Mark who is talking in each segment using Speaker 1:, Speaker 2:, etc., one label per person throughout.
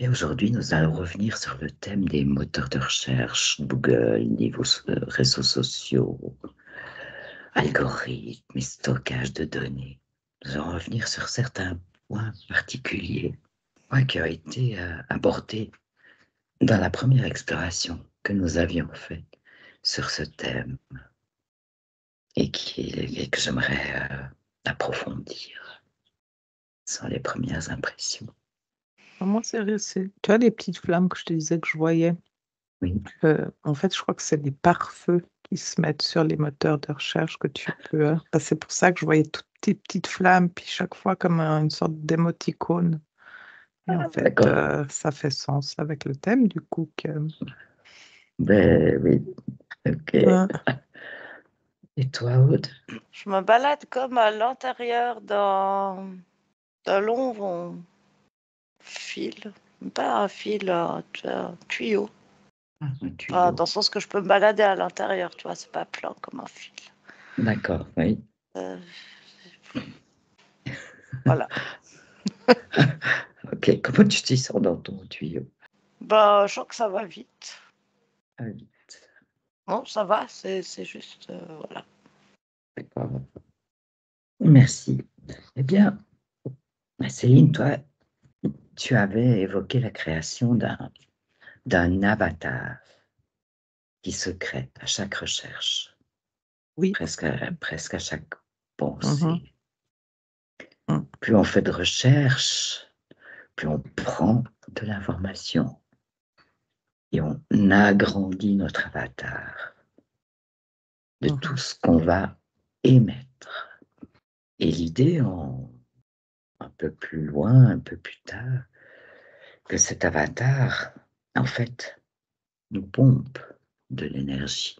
Speaker 1: Et aujourd'hui, nous allons revenir sur le thème des moteurs de recherche, Google, réseaux sociaux, algorithmes et stockage de données. Nous allons revenir sur certains points particuliers, points qui ont été abordés dans la première exploration que nous avions faite sur ce thème et que j'aimerais approfondir. Ce sont les premières impressions.
Speaker 2: Moi, tu vois les petites flammes que je te disais que je voyais?
Speaker 1: Oui,
Speaker 2: En fait, je crois que c'est des pare-feux qui se mettent sur les moteurs de recherche que tu peux, c'est pour ça que je voyais toutes ces petites flammes, puis chaque fois comme une sorte d'émoticône et en fait,
Speaker 1: d'accord.
Speaker 2: ça fait sens avec le thème du coup que
Speaker 1: Ben oui, ok.
Speaker 2: hein,
Speaker 1: Et toi, Aude?
Speaker 3: Je me balade comme à l'intérieur d'un long fil, pas un fil, tu vois, un tuyau.
Speaker 1: Un
Speaker 3: Enfin,
Speaker 1: tuyau.
Speaker 3: dans le sens que je peux me balader à l'intérieur, tu vois, c'est pas plein comme un fil.
Speaker 1: D'accord, oui.
Speaker 3: Euh, voilà.
Speaker 1: Ok, comment tu t'y sens dans ton tuyau?
Speaker 3: Bah, je sens que ça va vite.
Speaker 1: Ah, vite.
Speaker 3: Non, ça va, c'est juste, voilà.
Speaker 1: D'accord. Merci. Eh bien, Céline, toi, tu avais évoqué la création d'un avatar qui se crée à chaque recherche,
Speaker 2: oui.
Speaker 1: presque à chaque
Speaker 2: Mmh
Speaker 1: pensée.
Speaker 2: mh.
Speaker 1: Plus on fait de recherche, plus on prend de l'information et on agrandit notre avatar de
Speaker 2: Mmh.
Speaker 1: tout ce qu'on va émettre. Et l'idée, un peu plus loin, un peu plus tard, que cet avatar, en fait, nous pompe de l'énergie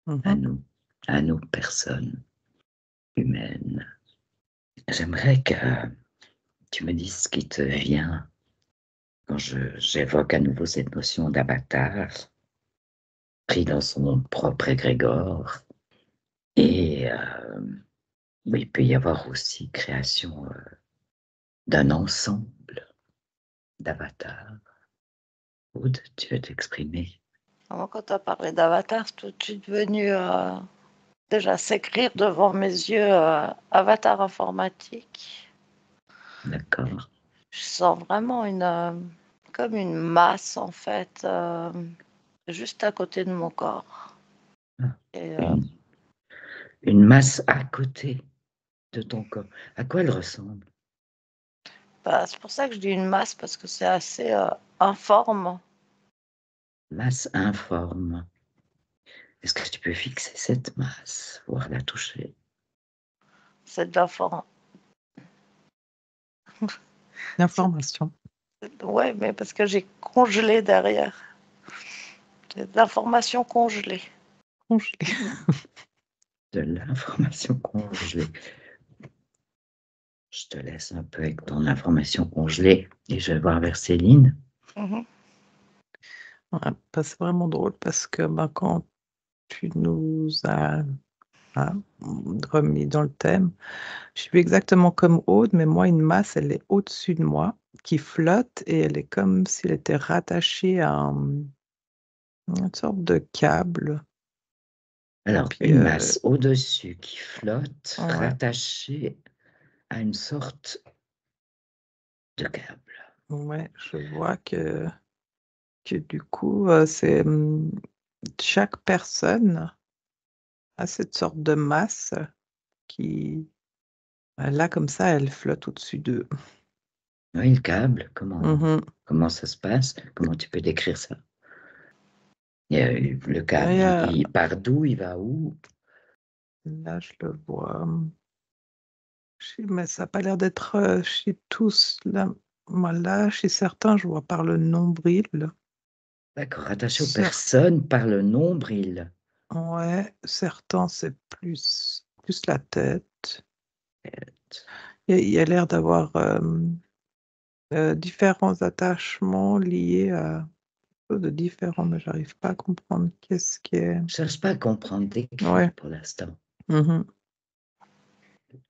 Speaker 1: à
Speaker 2: Mmh.
Speaker 1: nous, à nous, personnes humaines. J'aimerais que tu me dises ce qui te vient quand j'évoque à nouveau cette notion d'avatar, pris dans son propre égrégore. Et il peut y avoir aussi création d'un ensemble d'avatars. Aude, tu veux t'exprimer?
Speaker 3: Moi, quand tu as parlé d'avatar, c'est tout de suite venu déjà s'écrire devant mes yeux avatar informatique.
Speaker 1: D'accord.
Speaker 3: Je sens vraiment comme une masse en fait, juste à côté de mon corps.
Speaker 1: Ah,
Speaker 3: Et
Speaker 1: une masse à côté de ton corps. À quoi elle ressemble?
Speaker 3: bah, c'est pour ça que je dis une masse parce que c'est assez informe.
Speaker 1: Masse informe. Est-ce que tu peux fixer cette masse, voire la toucher?
Speaker 3: C'est de l'information.
Speaker 2: L'information.
Speaker 3: Ouais, mais parce que j'ai congelé derrière. C'est de l'information congelée.
Speaker 2: Congelé.
Speaker 1: De l'information congelée. Je te laisse un peu avec ton information congelée et je vais voir vers Céline.
Speaker 3: Mhm.
Speaker 2: Ouais, bah, c'est vraiment drôle parce que, bah, quand tu nous as, hein, remis dans le thème, je suis exactement comme Aude, mais moi, une masse, elle est au-dessus de moi, qui flotte et elle est comme si elle était rattachée à une sorte de câble et
Speaker 1: Alors,
Speaker 2: puis,
Speaker 1: une masse au-dessus qui flotte,
Speaker 2: ouais,
Speaker 1: rattachée à une sorte de câble.
Speaker 2: ouais, je vois que du coup, chaque personne a cette sorte de masse qui, là, comme ça, elle flotte au-dessus d'eux.
Speaker 1: Oui, le câble,
Speaker 2: Mmh.
Speaker 1: comment ça se passe? Comment tu peux décrire ça? Le câble,
Speaker 2: Et
Speaker 1: il part d'où? Il va où?
Speaker 2: là, je le vois, mais ça a pas l'air d'être, chez tous là. Moi, là, chez certains, je vois par le nombril.
Speaker 1: D'accord, rattaché aux
Speaker 2: Cer
Speaker 1: personnes par le nombril.
Speaker 2: Ouais, certains, c'est plus la tête. Il y a l'air d'avoir, différents attachements liés à quelque chose de différent, mais j'arrive pas à comprendre qu'est-ce qui est
Speaker 1: Je cherche pas à comprendre, décris
Speaker 2: ouais.
Speaker 1: pour l'instant.
Speaker 2: Mmh.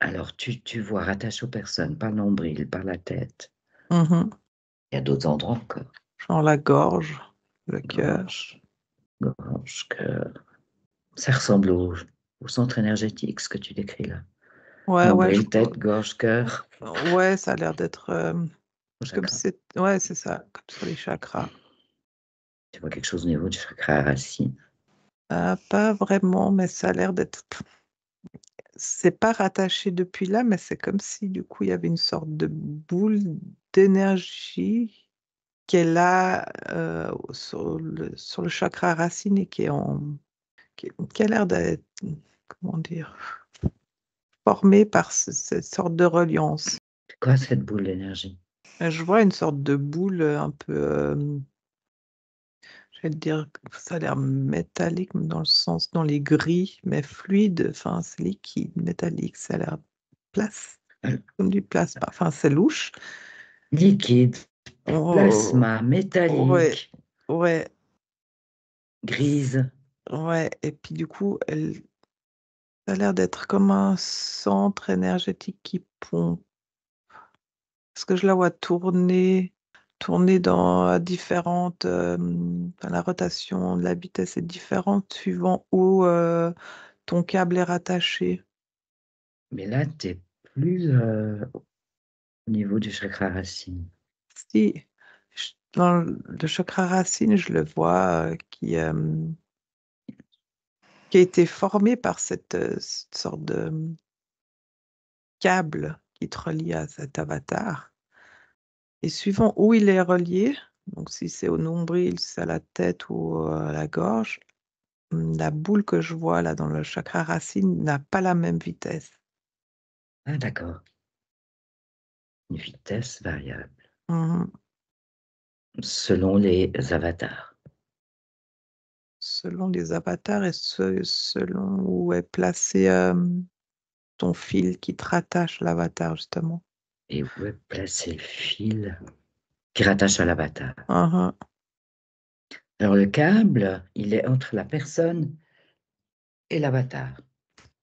Speaker 1: Alors, tu vois rattaché aux personnes par le nombril, par la tête.
Speaker 2: Mmh.
Speaker 1: Il y a d'autres endroits encore.
Speaker 2: Genre la gorge, le cœur.
Speaker 1: Gorge, cœur. Ça ressemble au centre énergétique, ce que tu décris là.
Speaker 2: Ouais,
Speaker 1: Nombril, tête, gorge, cœur.
Speaker 2: ouais, ça a l'air d'être comme
Speaker 1: Chakra.
Speaker 2: ouais, c'est ça, comme sur les chakras.
Speaker 1: Tu vois quelque chose au niveau du chakra racine.
Speaker 2: Pas vraiment, mais ça a l'air d'être. C'est pas rattaché depuis là, mais c'est comme si du coup il y avait une sorte de boule d'énergie qui est là sur le chakra racine et qui a l'air d'être, comment dire, formée par cette sorte de reliance.
Speaker 1: C'est quoi cette boule d'énergie?
Speaker 2: Je vois une sorte de boule un peu, je vais te dire, ça a l'air métallique dans le sens, dans les gris, mais fluide, enfin c'est liquide, métallique, ça a l'air comme du plasma, enfin c'est louche.
Speaker 1: Liquide,
Speaker 2: Oh,
Speaker 1: plasma,
Speaker 2: ouais,
Speaker 1: métallique,
Speaker 2: ouais,
Speaker 1: grise.
Speaker 2: ouais, et puis du coup, ça a l'air d'être comme un centre énergétique qui pompe. Parce que je la vois tourner dans différentes, enfin la rotation de la vitesse est différente suivant où, ton câble est rattaché.
Speaker 1: Mais là, tu es plus au niveau du chakra racine.
Speaker 2: Si, dans le chakra racine, je le vois, qui a été formé par cette sorte de câble qui te relie à cet avatar et suivant où il est relié, donc si c'est au nombril, si c'est à la tête ou à la gorge, la boule que je vois là dans le chakra racine n'a pas la même vitesse.
Speaker 1: Ah, d'accord. Une vitesse variable
Speaker 2: Mmh.
Speaker 1: selon les avatars.
Speaker 2: Selon les avatars et selon où est placé, ton fil qui te rattache l'avatar justement.
Speaker 1: Et où est placé le fil qui rattache à l'avatar?
Speaker 2: Mmh.
Speaker 1: Alors, le câble, il est entre la personne et l'avatar.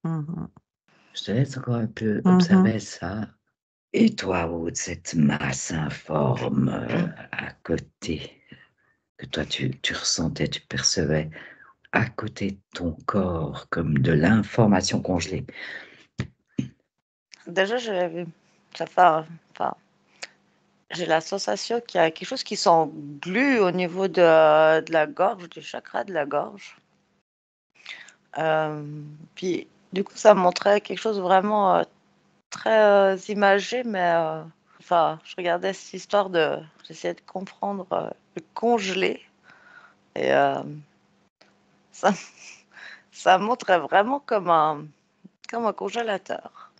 Speaker 2: Mmh.
Speaker 1: Je te laisse encore un peu
Speaker 2: Mmh.
Speaker 1: observer ça. Et toi, Aude, cette masse informe à côté, que toi tu ressentais, tu percevais, à côté de ton corps, comme de l'information congelée.
Speaker 3: Déjà, ça fait, enfin, j'ai la sensation qu'il y a quelque chose qui s'englue au niveau de la gorge, du chakra de la gorge. Puis, du coup, ça me montrait quelque chose vraiment très imagé, mais enfin, je regardais cette histoire j'essayais de comprendre le congelé, et ça, ça montrait vraiment comme un congélateur.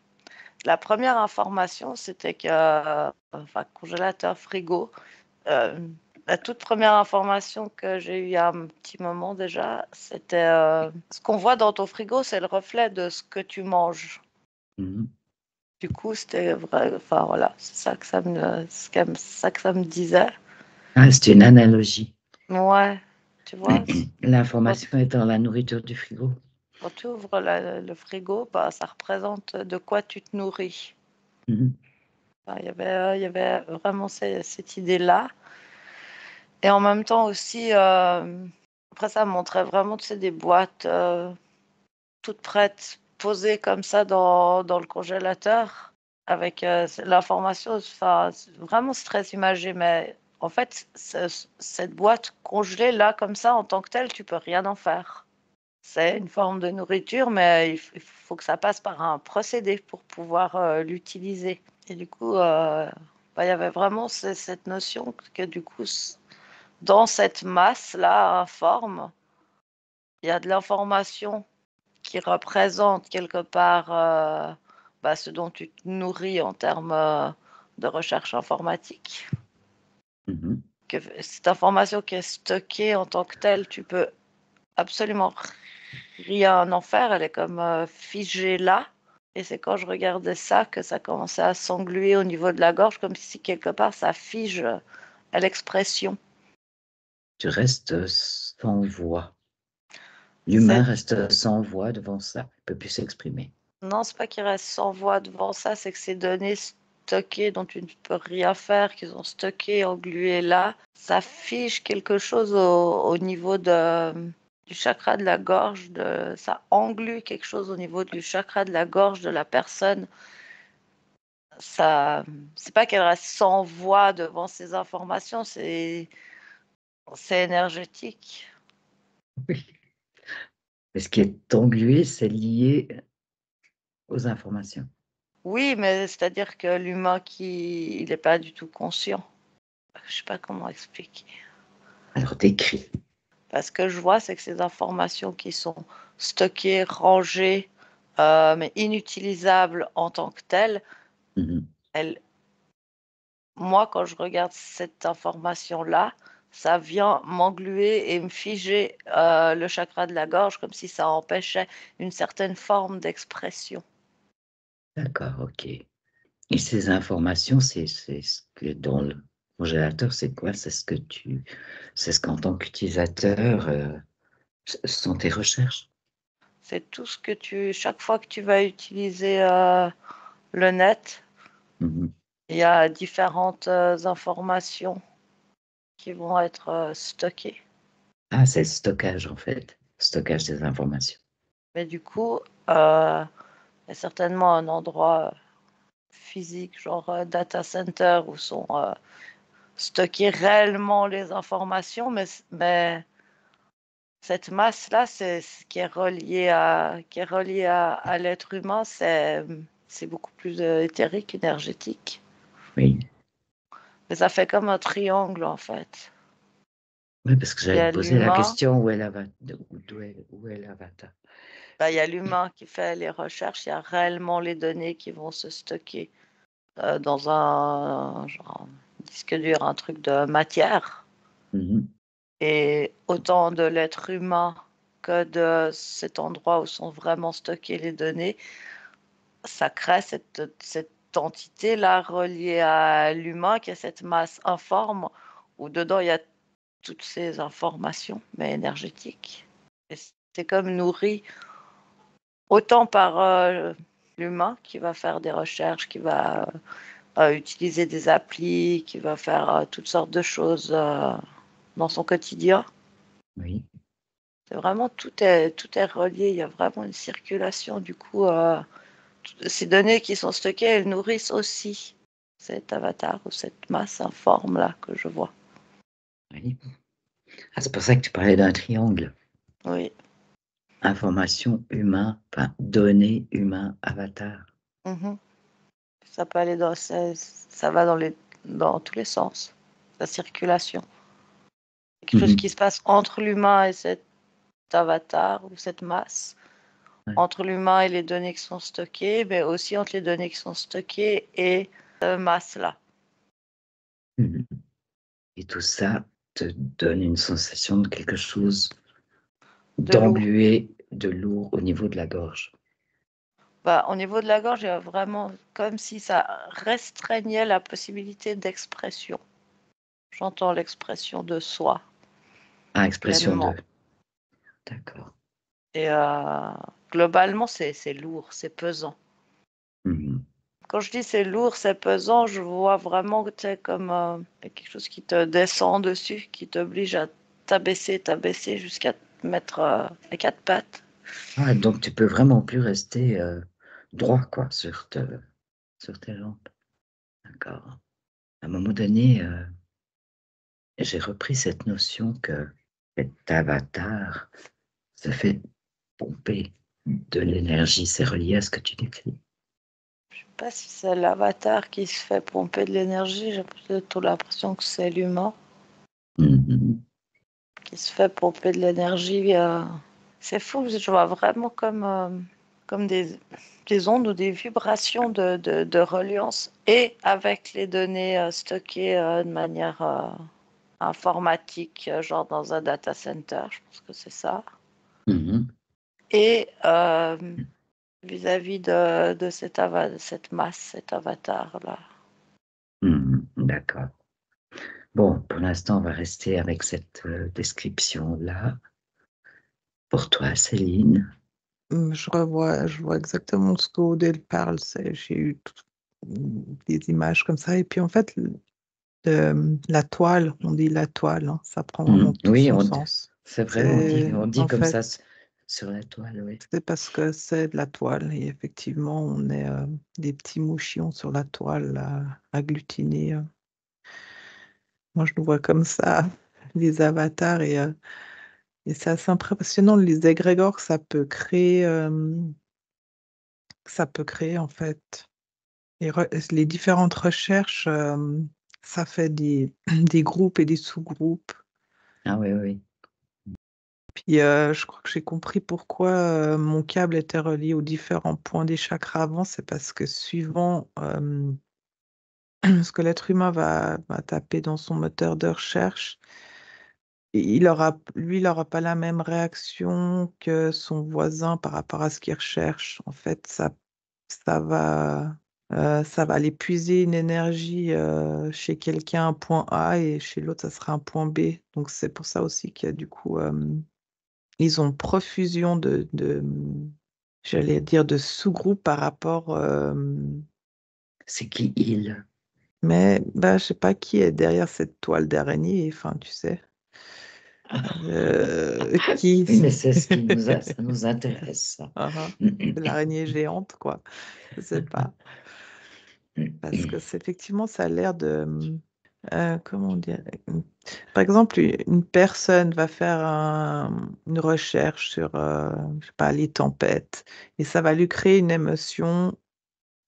Speaker 3: La première information, c'était que, enfin, congélateur, frigo. La toute première information que j'ai eue il y a un petit moment déjà, c'était ce qu'on voit dans ton frigo, c'est le reflet de ce que tu manges.
Speaker 1: Mhm.
Speaker 3: Du coup, c'était vrai, enfin voilà, c'est ça que ça me disait.
Speaker 1: Ah, c'est une analogie.
Speaker 3: Ouais, tu vois, quand,
Speaker 1: L'information est dans la nourriture du frigo.
Speaker 3: quand tu ouvres le frigo, bah, ça représente de quoi tu te nourris.
Speaker 1: Mhm.
Speaker 3: Enfin, il y avait vraiment cette idée-là. Et en même temps aussi, après ça me montrait vraiment, tu sais, des boîtes toutes prêtes, posées comme ça dans le congélateur, avec l'information. Enfin, vraiment, c'est très imagé, mais en fait, cette boîte congelée là, comme ça, en tant que telle, tu peux rien en faire. C'est une forme de nourriture, mais il faut que ça passe par un procédé pour pouvoir l'utiliser. Et du coup, bah, il y avait vraiment cette notion que du coup, dans cette masse-là informe, il y a de l'information qui représente quelque part bah, ce dont tu te nourris en termes de recherche informatique.
Speaker 1: Mhm.
Speaker 3: Que cette information qui est stockée en tant que telle, tu peux absolument rien en faire, elle est comme figée là. Et c'est quand je regardais ça que ça commençait à s'engluer au niveau de la gorge, comme si quelque part ça fige à l'expression.
Speaker 1: Tu restes sans voix. L'humain
Speaker 3: C'est
Speaker 1: reste sans voix devant ça, il ne peut plus s'exprimer.
Speaker 3: Non, c'est pas qu'il reste sans voix devant ça, c'est que c'est donné stockés, dont tu ne peux rien faire, qui sont stockés, englués là, ça fige quelque chose au niveau du chakra de la gorge, ça englue quelque chose au niveau du chakra de la gorge de la personne. Ça, c'est pas qu'elle reste sans voix devant ces informations, c'est énergétique.
Speaker 1: Oui. Mais ce qui est englué, c'est lié aux informations.
Speaker 3: Oui, mais c'est-à-dire que l'humain il n'est pas du tout conscient. Je sais pas comment expliquer.
Speaker 1: Alors, décris.
Speaker 3: Ce que je vois, c'est que ces informations qui sont stockées, rangées, mais inutilisables en tant que telles,
Speaker 1: Mhm.
Speaker 3: moi, quand je regarde cette information-là, ça vient m'engluer et me figer le chakra de la gorge comme si ça empêchait une certaine forme d'expression.
Speaker 1: D'accord, ok. Et ces informations, c'est ce que dans le congélateur, c'est quoi? C'est ce qu'en tant qu'utilisateur, ce sont tes recherches.
Speaker 3: C'est tout ce que chaque fois que tu vas utiliser le net,
Speaker 1: Mhm.
Speaker 3: il y a différentes informations qui vont être stockées.
Speaker 1: Ah, c'est le stockage en fait, stockage des informations.
Speaker 3: Mais du coup, il y a certainement un endroit physique, genre data center, où sont stockées réellement les informations, mais cette masse-là, c'est ce qui est relié à l'être humain, c'est beaucoup plus éthérique, énergétique.
Speaker 1: Oui,
Speaker 3: Mais ça fait comme un triangle, en fait.
Speaker 1: oui, parce que
Speaker 3: Il y
Speaker 1: j'allais te
Speaker 3: a
Speaker 1: poser la
Speaker 3: l'humain,
Speaker 1: question où est l'avatar?
Speaker 3: il y a l'humain qui fait les recherches, il y a réellement les données qui vont se stocker dans un genre, disque dur, un truc de matière.
Speaker 1: Mhm.
Speaker 3: Et autant de l'être humain que de cet endroit où sont vraiment stockées les données, ça crée cette entité-là reliée à l'humain, qui est cette masse informe, où dedans il y a toutes ces informations, mais énergétiques. Et c'est comme nourri autant par l'humain qui va faire des recherches, qui va utiliser des applis, qui va faire toutes sortes de choses dans son quotidien.
Speaker 1: Oui.
Speaker 3: C'est vraiment tout est relié. Il y a vraiment une circulation. Du coup, ces données qui sont stockées, elles nourrissent aussi cet avatar ou cette masse informe là que je vois.
Speaker 1: Oui. Ah, c'est pour ça que tu parlais d'un triangle.
Speaker 3: Oui.
Speaker 1: Information, humain, enfin, données, humain, avatar.
Speaker 3: Mhm. Ça peut aller ça va dans tous les sens. La circulation. Quelque chose
Speaker 1: Mhm.
Speaker 3: qui se passe entre l'humain et cet avatar ou cette masse.
Speaker 1: Ouais.
Speaker 3: Entre l'humain et les données qui sont stockées, mais aussi entre les données qui sont stockées et cette masse-là.
Speaker 1: Mhm. Et tout ça te donne une sensation de quelque chose
Speaker 3: De lourd.
Speaker 1: d'englué, de lourd au niveau de la gorge.
Speaker 3: Au niveau de la gorge, il y a vraiment comme si ça restreignait la possibilité d'expression. J'entends l'expression de soi
Speaker 1: Ah, expression de.
Speaker 3: pleinement.
Speaker 1: D'accord.
Speaker 3: Et globalement, c'est lourd, c'est pesant.
Speaker 1: Mhm.
Speaker 3: Quand je dis c'est lourd, c'est pesant, je vois vraiment que c'est comme quelque chose qui te descend dessus, qui t'oblige à t'abaisser jusqu'à te mettre à quatre pattes.
Speaker 1: Ah, donc tu peux vraiment plus rester droit, quoi, sur tes jambes. D'accord. À un moment donné, j'ai repris cette notion que cet avatar se fait pomper de l'énergie. C'est relié à ce que tu décris.
Speaker 3: Je sais pas si c'est l'avatar qui se fait pomper de l'énergie, j'ai plutôt l'impression que c'est l'humain
Speaker 1: Mhm.
Speaker 3: qui se fait pomper de l'énergie. C'est fou, je vois vraiment comme des ondes ou des vibrations de reliance et avec les données stockées de manière informatique, genre dans un data center, je pense que c'est ça.
Speaker 1: Mhm.
Speaker 3: Et vis-à-vis de cette masse, cet avatar-là.
Speaker 1: Mhm. D'accord. Bon, pour l'instant, on va rester avec cette description-là. Pour toi, Céline.
Speaker 2: Je vois exactement ce que Odile parle. J'ai eu des images comme ça. Et puis en fait, la toile, on dit la toile, hein, ça prend vraiment tout
Speaker 1: Oui,
Speaker 2: son sens.
Speaker 1: c'est vrai,
Speaker 2: C'est
Speaker 1: on dit
Speaker 2: en
Speaker 1: comme ça
Speaker 2: fait,
Speaker 1: sur la toile, oui.
Speaker 2: c'est parce que c'est de la toile et effectivement, on est des petits mouchions sur la toile agglutinés. Moi, je nous vois comme ça, les avatars et c'est assez impressionnant les égrégores que ça peut créer en fait. Les différentes recherches, ça fait des groupes et des sous-groupes.
Speaker 1: Ah oui, oui.
Speaker 2: Puis je crois que j'ai compris pourquoi mon câble était relié aux différents points des chakras avant, c'est parce que suivant ce que l'être humain va taper dans son moteur de recherche, lui, il n'aura pas la même réaction que son voisin par rapport à ce qu'il recherche. En fait, ça va, ça va aller puiser une énergie chez quelqu'un, un point A, et chez l'autre, ça sera un point B. Donc, c'est pour ça aussi qu'il y a du coup, ils ont profusion j'allais dire, de sous-groupes par rapport.
Speaker 1: C'est qui il?
Speaker 2: Mais bah, je sais pas qui est derrière cette toile d'araignée, enfin, tu sais. Qui?
Speaker 1: Oui, mais c'est ce ça nous intéresse, ça.
Speaker 2: Ah, ah. L'araignée géante, quoi. Je sais pas. Parce que effectivement, ça a l'air de. Comment dire? Par exemple, une personne va faire une recherche sur, je sais pas, les tempêtes, et ça va lui créer une émotion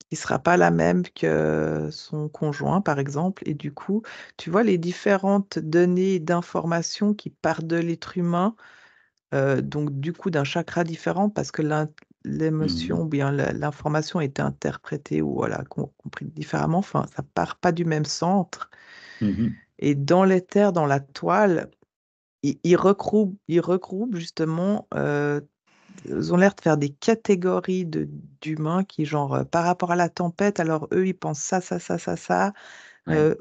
Speaker 2: qui sera pas la même que son conjoint, par exemple. Et du coup, tu vois les différentes données d'informations qui partent de l'être humain, donc du coup d'un chakra différent parce que l'émotion ou bien l'information a été interprétée ou voilà, compris différemment, enfin, ça part pas du même centre.
Speaker 1: Mhm.
Speaker 2: Et dans l'éther, dans la toile, ils regroupent justement, ils ont l'air de faire des catégories d'humains qui genre, par rapport à la tempête, alors eux, ils pensent ça, ça, ça, ça, ça,
Speaker 1: Ouais.
Speaker 2: heu,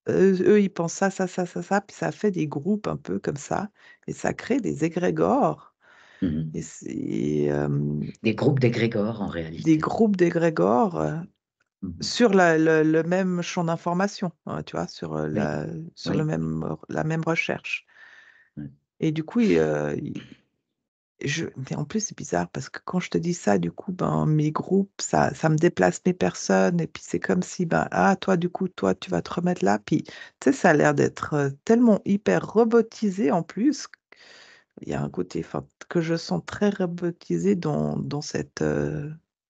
Speaker 2: eux, ils pensent ça, ça, ça, ça, ça, puis ça fait des groupes un peu comme ça et ça crée des égrégores
Speaker 1: Mhm.
Speaker 2: et c'est,
Speaker 1: Des groupes d'égrégores, en
Speaker 2: des
Speaker 1: réalité.
Speaker 2: groupes d'égrégores,
Speaker 1: Mhm.
Speaker 2: sur le même champ d'information, tu vois?
Speaker 1: Oui,
Speaker 2: Sur
Speaker 1: oui.
Speaker 2: la même recherche
Speaker 1: Ouais.
Speaker 2: et du coup, mais en plus, c'est bizarre parce que quand je te dis ça, du coup, ben, mes groupes, ça me déplace mes personnes et puis c'est comme si, ben, ah, toi, du coup, toi, tu vas te remettre là. Puis, tu sais, ça a l'air d'être tellement hyper robotisé en plus. Il y a un côté, enfin, que je sens très robotisé dans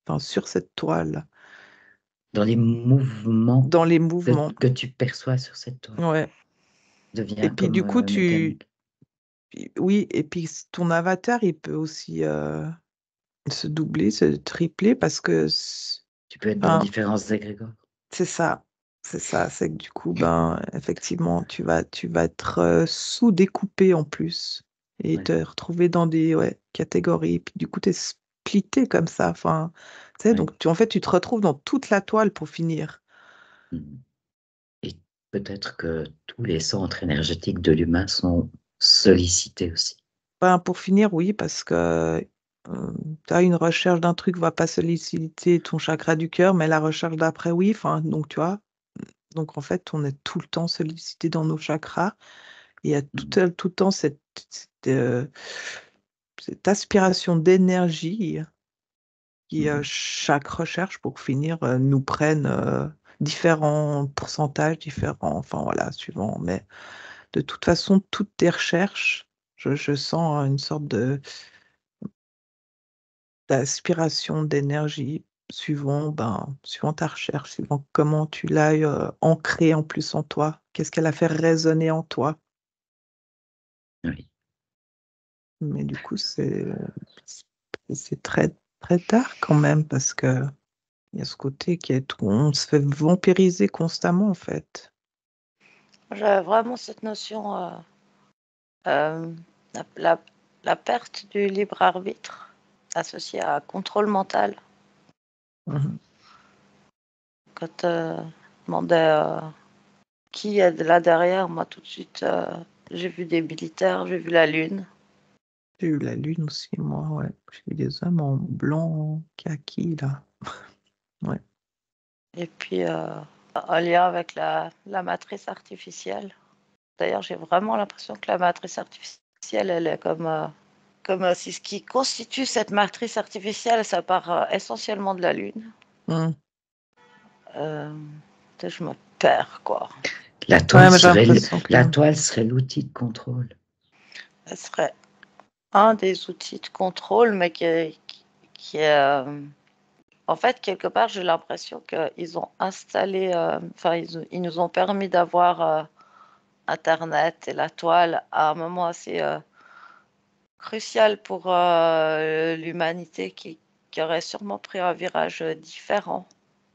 Speaker 2: enfin, sur cette toile,
Speaker 1: Dans les mouvements
Speaker 2: dans les mouvements.
Speaker 1: que tu perçois sur cette toile,
Speaker 2: Ouais. Et
Speaker 1: devient
Speaker 2: puis,
Speaker 1: comme
Speaker 2: du coup,
Speaker 1: mécanique.
Speaker 2: oui, et puis ton avatar, il peut aussi se doubler, se tripler parce que,
Speaker 1: Tu peux être dans
Speaker 2: enfin,
Speaker 1: différents égrégores.
Speaker 2: c'est ça, c'est ça. C'est que du coup, ben, effectivement, tu vas être sous-découpé en plus et
Speaker 1: Ouais.
Speaker 2: te retrouver dans des ouais, catégories. Puis du coup, tu es splitté comme ça. Enfin, tu sais,
Speaker 1: Ouais.
Speaker 2: donc en fait, tu te retrouves dans toute la toile pour finir.
Speaker 1: Mhm. Et peut-être que tous les centres énergétiques de l'humain sont sollicités aussi.
Speaker 2: Ben, pour finir, oui, parce que tu as une recherche d'un truc va pas solliciter ton chakra du cœur, mais la recherche d'après, oui. Enfin, donc tu vois. Donc en fait, on est tout le temps sollicité dans nos chakras. Et il y a
Speaker 1: Mhm.
Speaker 2: tout le temps cette aspiration d'énergie qui,
Speaker 1: Mhm.
Speaker 2: chaque recherche pour finir, nous prenne différents pourcentages, différents, enfin voilà, suivant. Mais de toute façon, toutes tes recherches, je sens une sorte d'aspiration d'énergie suivant ta recherche, suivant comment tu l'as ancrée en plus en toi. Qu'est-ce qu'elle a fait résonner en toi?
Speaker 1: Oui.
Speaker 2: Mais du coup, c'est très, très tard quand même parce que il y a ce côté qui est où on se fait vampiriser constamment, en fait.
Speaker 3: J'avais vraiment cette notion, euh, la, la- la perte du libre arbitre associée à contrôle mental.
Speaker 2: Mmh.
Speaker 3: Quand je demandais qui est là derrière, moi tout de suite, j'ai vu des militaires, j'ai vu la lune.
Speaker 2: J'ai eu la lune aussi, moi, ouais. J'ai eu des hommes en blanc, kaki, là. Ouais.
Speaker 3: Et puis, en lien avec la matrice artificielle. D'ailleurs, j'ai vraiment l'impression que la matrice artificielle, elle est comme si ce qui constitue cette matrice artificielle, ça part essentiellement de la Lune.
Speaker 2: Mm.
Speaker 3: Je me perds, quoi.
Speaker 1: La
Speaker 2: Ouais,
Speaker 1: toile
Speaker 2: mais j'ai
Speaker 1: serait,
Speaker 2: l'impression que...
Speaker 1: la toile serait l'outil de contrôle.
Speaker 3: Elle serait un des outils de contrôle, mais qui est... en fait, quelque part, j'ai l'impression qu'ils ont installé... Enfin, ils nous ont permis d'avoir Internet et la toile à un moment assez crucial pour l'humanité qui aurait sûrement pris un virage différent.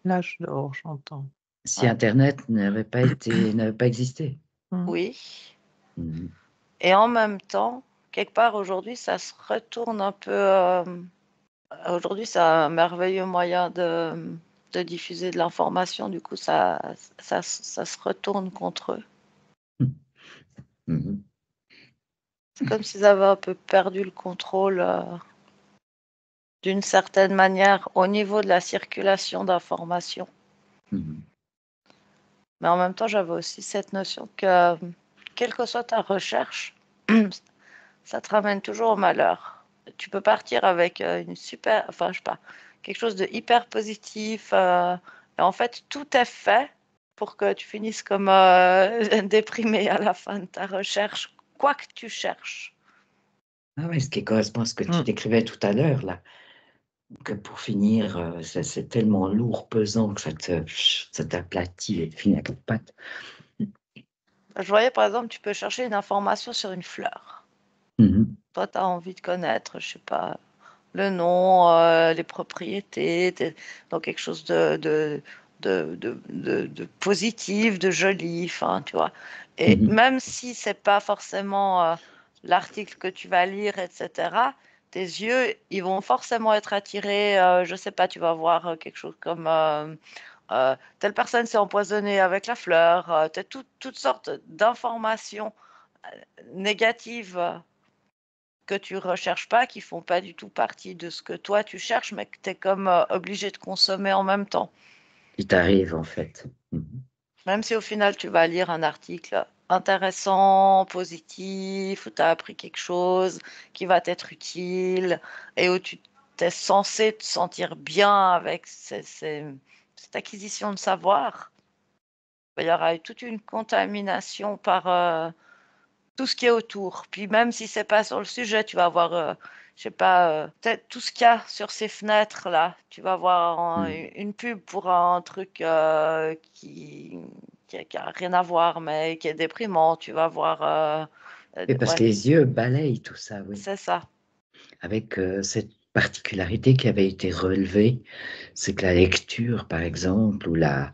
Speaker 2: L'âge d'or, j'entends.
Speaker 1: Si
Speaker 3: Ouais.
Speaker 1: Internet n'avait pas existé.
Speaker 2: Mm.
Speaker 3: Oui.
Speaker 1: Mhm.
Speaker 3: Et en même temps, quelque part aujourd'hui, ça se retourne un peu. Aujourd'hui, c'est un merveilleux moyen de diffuser de l'information. Du coup, ça se retourne contre eux.
Speaker 1: Mhm.
Speaker 3: C'est comme s'ils avaient un peu perdu le contrôle d'une certaine manière au niveau de la circulation d'informations.
Speaker 1: Mhm.
Speaker 3: Mais en même temps, j'avais aussi cette notion que, quelle que soit ta recherche, ça te ramène toujours au malheur. Tu peux partir avec une super, enfin, je sais pas, quelque chose de hyper positif. Et en fait, tout est fait pour que tu finisses comme déprimé à la fin de ta recherche, quoi que tu cherches.
Speaker 1: Ah oui, ce qui correspond à ce que tu
Speaker 2: Mm.
Speaker 1: décrivais tout à l'heure, là. Que pour finir, c'est tellement lourd, pesant, que ça t'aplatit et te finit à quatre pattes.
Speaker 3: Je voyais par exemple, tu peux chercher une information sur une fleur.
Speaker 1: Mhm.
Speaker 3: Toi, tu as envie de connaître, je sais pas, le nom, les propriétés, dans quelque chose de positif, de joli, enfin, tu vois. Et
Speaker 1: Mhm.
Speaker 3: même si c'est pas forcément l'article que tu vas lire, etc., tes yeux, ils vont forcément être attirés, je sais pas, tu vas voir quelque chose comme telle personne s'est empoisonnée avec la fleur, t'as toutes sortes d'informations négatives que tu recherches pas, qui font pas du tout partie de ce que toi tu cherches, mais que tu es comme obligé de consommer en même temps.
Speaker 1: Qui t'arrive, en fait. Mhm.
Speaker 3: Même si au final tu vas lire un article intéressant, positif, où tu as appris quelque chose qui va t'être utile et où tu es censé te sentir bien avec cette acquisition de savoir, il y aura eu toute une contamination par tout ce qui est autour. Puis même si c'est pas sur le sujet, tu vas avoir, je sais pas, peut-être tout ce qu'il y a sur ces fenêtres-là. Tu vas avoir
Speaker 1: Mhm.
Speaker 3: une pub pour un truc qui a rien à voir, mais qui est déprimant. Tu vas voir,
Speaker 1: Et parce
Speaker 3: ouais,
Speaker 1: que les yeux balayent tout ça, oui.
Speaker 3: c'est ça.
Speaker 1: Avec cette particularité qui avait été relevée, c'est que la lecture, par exemple, ou la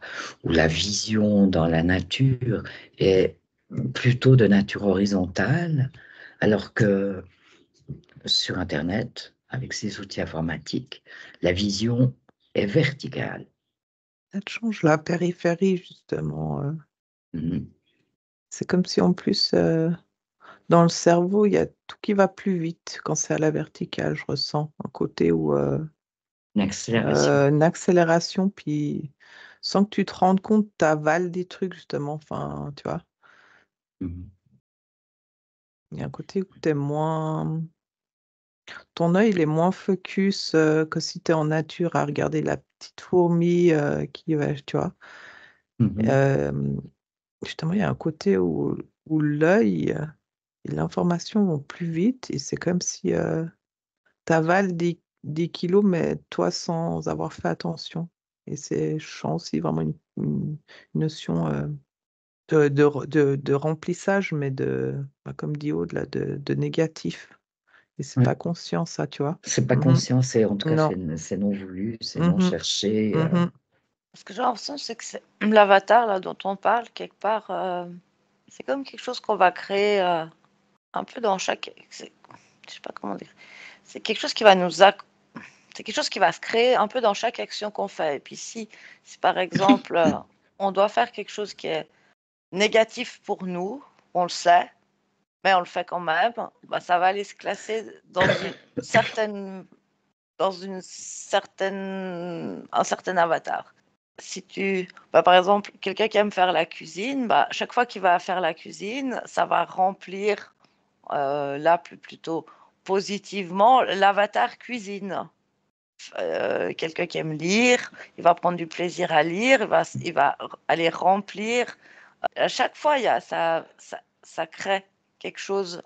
Speaker 1: vision dans la nature est plutôt de nature horizontale, alors que sur Internet, avec ces outils informatiques, la vision est verticale.
Speaker 2: Ça te change la périphérie, justement.
Speaker 1: Mhm.
Speaker 2: C'est comme si en plus, dans le cerveau, il y a tout qui va plus vite quand c'est à la verticale, je ressens. Un côté où
Speaker 1: Une accélération.
Speaker 2: une accélération, puis sans que tu te rendes compte, tu avales des trucs, justement. Enfin, tu vois,
Speaker 1: Mhm.
Speaker 2: il y a un côté où tu es moins. Ton œil, il est moins focus que si tu es en nature à regarder la petite fourmi qui va, tu vois.
Speaker 1: Mhm.
Speaker 2: Euh, Justement, il y a un côté où l'œil et l'information vont plus vite et c'est comme si tu avales des kilos, mais toi sans avoir fait attention. Et c'est, je sens aussi vraiment une notion de remplissage, mais bah, comme dit Aude, là, de négatif. Et c'est
Speaker 1: Ouais.
Speaker 2: pas conscient, ça, tu vois.
Speaker 1: C'est pas
Speaker 2: Mhm.
Speaker 1: conscient, c'est en tout cas
Speaker 2: Non.
Speaker 1: c'est non voulu, c'est non
Speaker 2: Mhm.
Speaker 1: cherché.
Speaker 2: Mhm.
Speaker 3: Ce que j'ai l'impression, c'est que c'est l'avatar là dont on parle quelque part. C'est comme quelque chose qu'on va créer un peu dans chaque. Je sais pas comment dire. C'est quelque chose qui va c'est quelque chose qui va se créer un peu dans chaque action qu'on fait. Et puis si par exemple, on doit faire quelque chose qui est négatif pour nous, on le sait, mais on le fait quand même, bah, ça va aller se classer certaine, dans un certain avatar. par exemple, quelqu'un qui aime faire la cuisine, chaque fois qu'il va faire la cuisine, ça va remplir, là, plutôt positivement, l'avatar cuisine. Quelqu'un qui aime lire, il va prendre du plaisir à lire, il va aller remplir. À chaque fois, ça crée quelque chose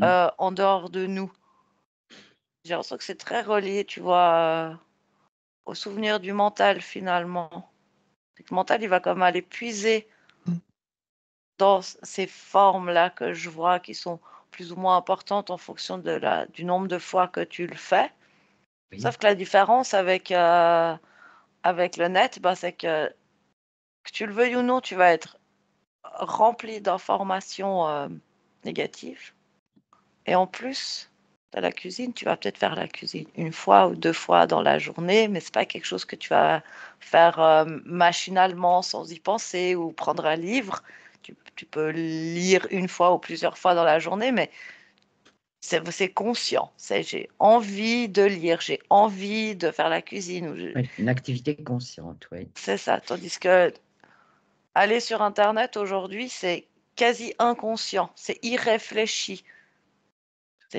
Speaker 3: en dehors de nous. J'ai l'impression que c'est très relié, tu vois, au souvenir du mental finalement. Le mental, il va comme aller puiser
Speaker 2: Mm.
Speaker 3: dans ces formes-là que je vois qui sont plus ou moins importantes en fonction du nombre de fois que tu le fais.
Speaker 1: Oui.
Speaker 3: Sauf que la différence avec le net, c'est que tu le veuilles ou non, tu vas être rempli d'informations négatives. Et en plus de la cuisine, tu vas peut-être faire la cuisine une fois ou 2 fois dans la journée, mais c'est pas quelque chose que tu vas faire machinalement sans y penser ou prendre un livre. Tu peux lire une fois ou plusieurs fois dans la journée, mais c'est conscient. J'ai envie de lire, j'ai envie de faire la cuisine.
Speaker 1: Oui, une activité consciente, oui.
Speaker 3: C'est ça. Tandis que aller sur Internet aujourd'hui, c'est quasi inconscient, c'est irréfléchi.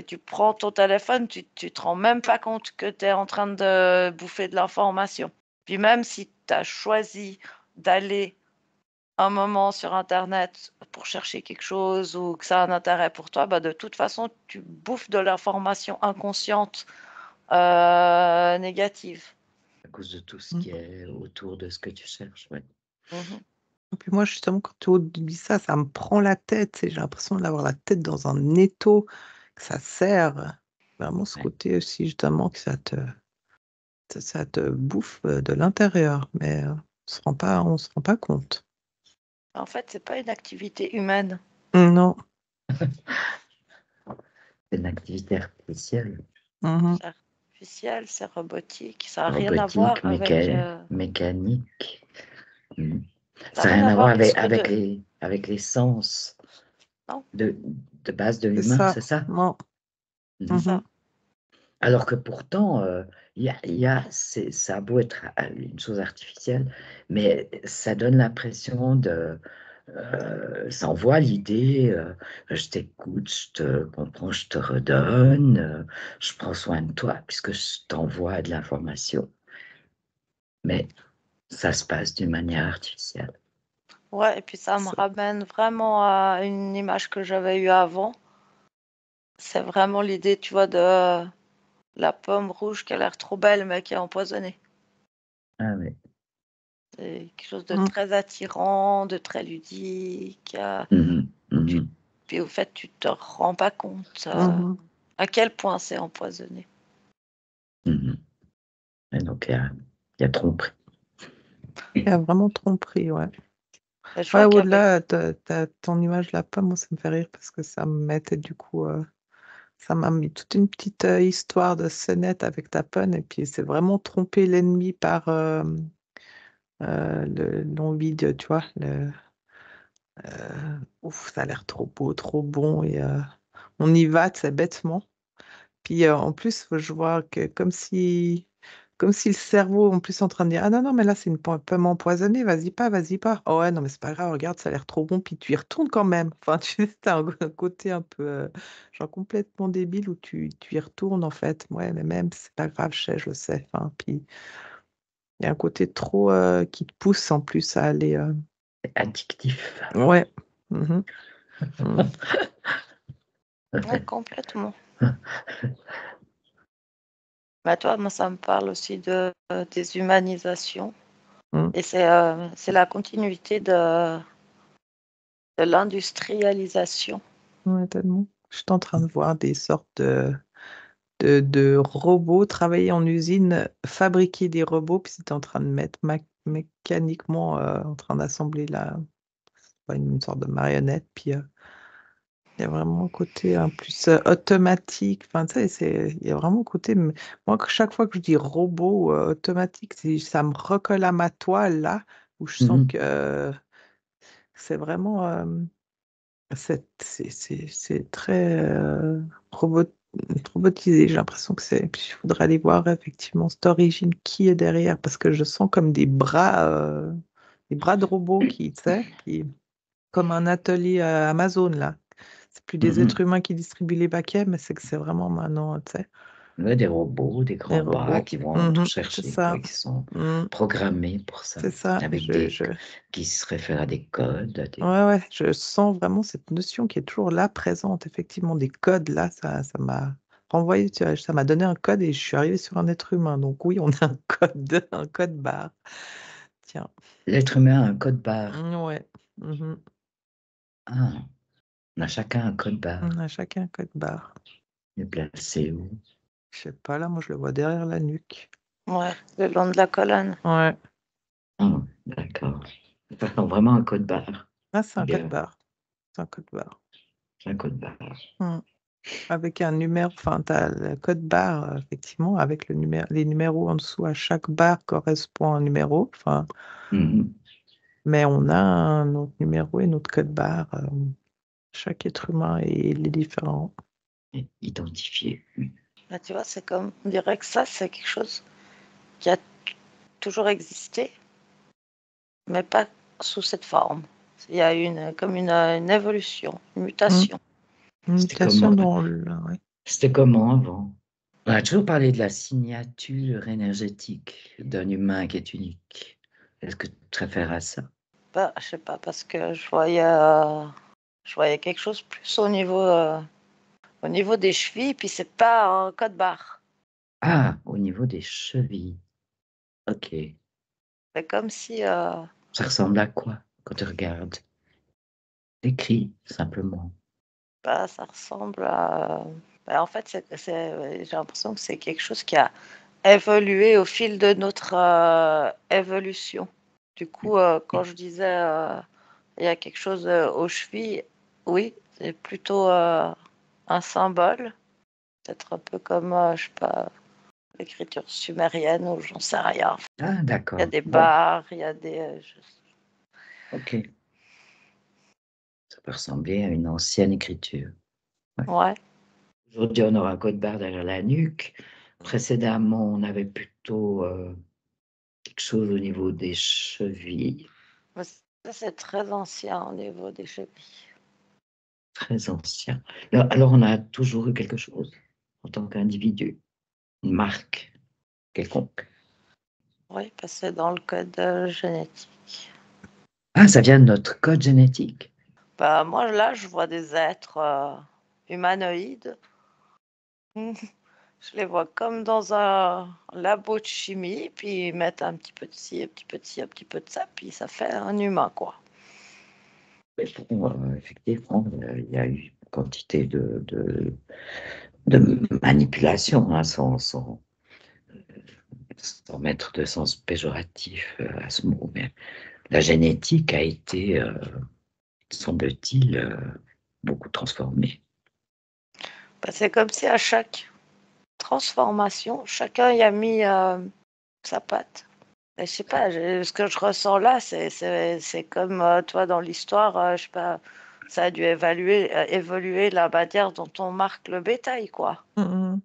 Speaker 3: Tu prends ton téléphone, tu te rends même pas compte que tu es en train de bouffer de l'information. Puis même si tu as choisi d'aller un moment sur Internet pour chercher quelque chose ou que ça a un intérêt pour toi, de toute façon, tu bouffes de l'information inconsciente négative.
Speaker 1: À cause de tout ce qui est autour de ce que tu cherches, oui.
Speaker 3: Mhm.
Speaker 2: Et puis moi, justement, quand tu dis ça, ça me prend la tête. J'ai l'impression d'avoir la tête dans un étau, que ça sert. Vraiment ce
Speaker 1: Ouais.
Speaker 2: côté aussi, justement, que ça te bouffe de l'intérieur. Mais on se rend pas compte.
Speaker 3: En fait, c'est pas une activité humaine.
Speaker 2: Non.
Speaker 1: C'est une activité artificielle,
Speaker 2: Mhm.
Speaker 3: C'est artificiel, c'est robotique, ça n'a rien à
Speaker 1: robotique,
Speaker 3: voir avec.
Speaker 1: mécanique. Mm.
Speaker 3: Ça
Speaker 1: Ça
Speaker 3: n'a
Speaker 1: n'a
Speaker 3: rien
Speaker 1: rien
Speaker 3: à
Speaker 1: à
Speaker 3: voir
Speaker 1: voir
Speaker 3: avec ce que
Speaker 1: avec les sens
Speaker 3: Non,
Speaker 1: de base de
Speaker 2: C'est
Speaker 1: l'humain,
Speaker 2: ça.
Speaker 1: c'est ça?
Speaker 2: Non.
Speaker 3: c'est
Speaker 1: Mhm.
Speaker 3: ça.
Speaker 1: Alors que pourtant, ça a beau être une chose artificielle, mais ça donne l'impression ça envoie l'idée, je t'écoute, je te comprends, je te redonne, je prends soin de toi puisque je t'envoie de l'information. Mais ça se passe d'une manière artificielle.
Speaker 3: Ouais, et puis ça me
Speaker 2: Ça-
Speaker 3: ramène vraiment à une image que j'avais eue avant. C'est vraiment l'idée, tu vois, de la pomme rouge qui a l'air trop belle, mais qui est empoisonnée.
Speaker 1: Ah oui.
Speaker 3: C'est quelque chose de
Speaker 2: Mm.
Speaker 3: très attirant, de très ludique.
Speaker 1: Mhm,
Speaker 3: Tu-
Speaker 1: mhm,
Speaker 3: Puis au fait, tu te rends pas compte
Speaker 2: Mhm.
Speaker 3: à quel point c'est empoisonné.
Speaker 1: mhm. Et donc, il y a tromperie.
Speaker 2: Il y a vraiment tromperie, ouais.
Speaker 3: Et je
Speaker 2: Ouais,
Speaker 3: vois qu'avec
Speaker 2: au-delà de ton image de la pomme, moi, ça me fait rire parce que ça me mettait du coup, ça m'a mis toute une petite histoire de scénette avec ta pomme et puis c'est vraiment tromper l'ennemi par l'envie de, tu vois, ouf, ça a l'air trop beau, trop bon et on y va, c'est bêtement. Puis en plus, je vois que comme si le cerveau en plus est en train de dire, ah non, non, mais là c'est une pomme empoisonnée, vas-y pas, vas-y pas. Oh ouais, non, mais c'est pas grave, regarde, ça a l'air trop bon, puis tu y retournes quand même. Enfin, tu as un côté un peu, genre complètement débile où tu y retournes en fait. Ouais, mais même, c'est pas grave, je le sais. Enfin, puis il y a un côté trop qui te pousse en plus à aller.
Speaker 1: C'est addictif.
Speaker 2: Ouais. Mhm. Mhm.
Speaker 3: Ouais, complètement. Toi, moi, ça me parle aussi de déshumanisation.
Speaker 2: Mhm.
Speaker 3: Et c'est la continuité de l'industrialisation.
Speaker 2: Ouais, tellement. Je suis en train de voir des sortes de robots travailler en usine, fabriquer des robots, puis c'était en train de mettre mécaniquement, en train d'assembler une sorte de marionnette, puis il y a vraiment un côté un plus automatique, enfin tu sais, il y a vraiment un côté, moi chaque fois que je dis robot ou automatique, ça me recolle à ma toile là, où je sens
Speaker 1: Mhm.
Speaker 2: que c'est vraiment, c'est très robotisé. J'ai l'impression que c'est. Puis il faudrait aller voir effectivement cette origine qui est derrière, parce que je sens comme des bras de robots qui, tu sais, comme un atelier Amazon là. C'est plus des êtres humains qui distribuent les paquets, mais c'est que c'est vraiment maintenant, tu sais,
Speaker 1: Ouais, des robots, des
Speaker 2: des
Speaker 1: grands bras
Speaker 2: robots.
Speaker 1: qui vont tout
Speaker 2: C'est
Speaker 1: chercher, quoi,
Speaker 2: ça.
Speaker 1: qui sont
Speaker 2: Mhm.
Speaker 1: programmés pour ça,
Speaker 2: C'est ça.
Speaker 1: avec qui se réfèrent à des codes, à des...
Speaker 2: Ouais, je sens vraiment cette notion qui est toujours là, présente, effectivement, des codes là, ça m'a renvoyé, tu vois, ça m'a donné un code et je suis arrivée sur un être humain. Donc oui, on a un code barre. Tiens.
Speaker 1: L'être humain a un code barre.
Speaker 2: Ouais. Mhm.
Speaker 1: Ah, on a chacun un code barre.
Speaker 2: On a chacun un code barre.
Speaker 1: Il est placé où?
Speaker 2: Je sais pas, là, moi je le vois derrière la nuque.
Speaker 3: Ouais, le long de la colonne.
Speaker 2: Ouais.
Speaker 1: Ah, d'accord. Enfin, vraiment un code barre.
Speaker 2: Ah, c'est un code
Speaker 1: Bien,
Speaker 2: barre. C'est un code barre.
Speaker 1: c'est un code barre.
Speaker 2: Avec un numéro, enfin, tu as le code barre, effectivement, avec les numéros en dessous. À chaque barre correspond un numéro. Enfin,
Speaker 1: Mhm.
Speaker 2: mais on a notre numéro et notre code barre. Chaque être humain il est différent.
Speaker 1: Identifié.
Speaker 3: Bah, tu vois, c'est comme, on dirait que ça, c'est quelque chose qui a toujours existé, mais pas sous cette forme. Il y a comme une évolution, une mutation.
Speaker 2: Une
Speaker 1: C'était
Speaker 2: mutation
Speaker 1: comment,
Speaker 2: dans le. Ouais.
Speaker 1: c'était comment avant? On a toujours parlé de la signature énergétique d'un humain qui est unique. Est-ce que tu te réfères à ça?
Speaker 3: Bah, je sais pas, parce que je voyais quelque chose plus au niveau des chevilles, puis c'est pas un code barre.
Speaker 1: Ah, au niveau des chevilles. Ok.
Speaker 3: C'est comme si
Speaker 1: Ça ressemble à quoi quand tu regardes? Décris simplement.
Speaker 3: bah, ça ressemble à. Bah, en fait, j'ai l'impression que c'est quelque chose qui a évolué au fil de notre évolution. Du coup, quand je disais il y a quelque chose aux chevilles, oui, c'est plutôt un symbole, peut-être un peu comme, je sais pas, l'écriture sumérienne ou j'en sais rien.
Speaker 1: Ah,
Speaker 3: Il y a
Speaker 1: d'accord.
Speaker 3: des
Speaker 1: Bon,
Speaker 3: barres, il y a des.
Speaker 1: ok. Ça peut ressembler à une ancienne écriture. Ouais.
Speaker 3: Ouais,
Speaker 1: Aujourd'hui, on aura un code barre derrière la nuque. Précédemment, on avait plutôt quelque chose au niveau des chevilles.
Speaker 3: mais ça c'est très ancien au niveau des chevilles.
Speaker 1: Très ancien. Alors, on a toujours eu quelque chose en tant qu'individu, une marque quelconque.
Speaker 3: Oui, parce que c'est dans le code génétique.
Speaker 1: Ah, ça vient de notre code génétique.
Speaker 3: Bah, moi, là, je vois des êtres humanoïdes. Je les vois comme dans un labo de chimie, puis ils mettent un petit peu de ci, un petit peu de ci, un petit peu de ça, puis ça fait un humain, quoi.
Speaker 1: Mais bon, effectivement, il y a eu une quantité de manipulation, hein, sans mettre de sens péjoratif à ce mot. Mais la génétique a été, semble-t-il, beaucoup transformée.
Speaker 3: Bah, c'est comme si à chaque transformation, chacun y a mis sa patte. Et je sais pas, ce que je ressens là, c'est comme toi dans l'histoire, je sais pas, ça a dû évoluer la manière dont on marque le bétail, quoi.
Speaker 2: Mhm.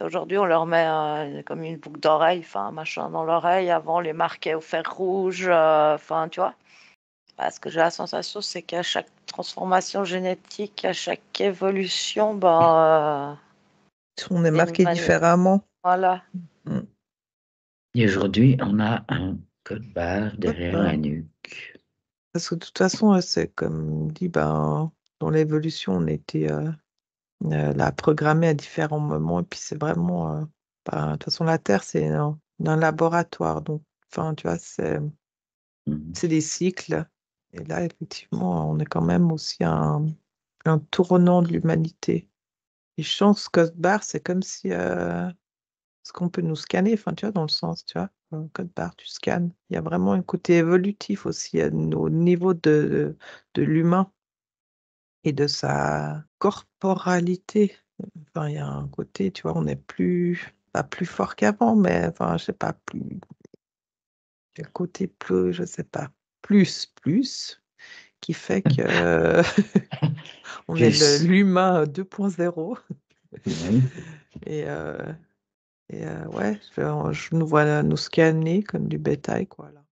Speaker 3: Aujourd'hui, on leur met comme une boucle d'oreille, enfin un machin dans l'oreille. Avant, on les marquait au fer rouge, enfin, tu vois. Parce que j'ai la sensation, c'est qu'à chaque transformation génétique, à chaque évolution, ben,
Speaker 2: On est
Speaker 3: il y a une
Speaker 2: marqué différemment.
Speaker 3: voilà.
Speaker 2: Mm.
Speaker 1: Et aujourd'hui, on a un code barre
Speaker 2: Code
Speaker 1: derrière la
Speaker 2: barre.
Speaker 1: nuque.
Speaker 2: Parce que de toute façon, c'est comme dit, ben, dans l'évolution, on était là programmé à différents moments. Et puis c'est vraiment, ben, de toute façon, la Terre, c'est un laboratoire. Donc, enfin, tu vois,
Speaker 1: Mhm.
Speaker 2: c'est des cycles. Et là, effectivement, on est quand même aussi un tournant de l'humanité. Et je pense que code barre, c'est comme si ce qu'on peut nous scanner, enfin, tu vois, dans le sens, tu vois, code barre, tu scannes. Il y a vraiment un côté évolutif aussi au niveau de l'humain et de sa corporalité. Enfin, il y a un côté, tu vois, on est pas plus fort qu'avant, mais enfin, je sais pas, il y a le côté plus, je sais pas, plus, qui fait que on est
Speaker 1: Plus,
Speaker 2: l'humain 2.0. Et, ouais, je nous vois nous scanner comme du bétail, quoi, là.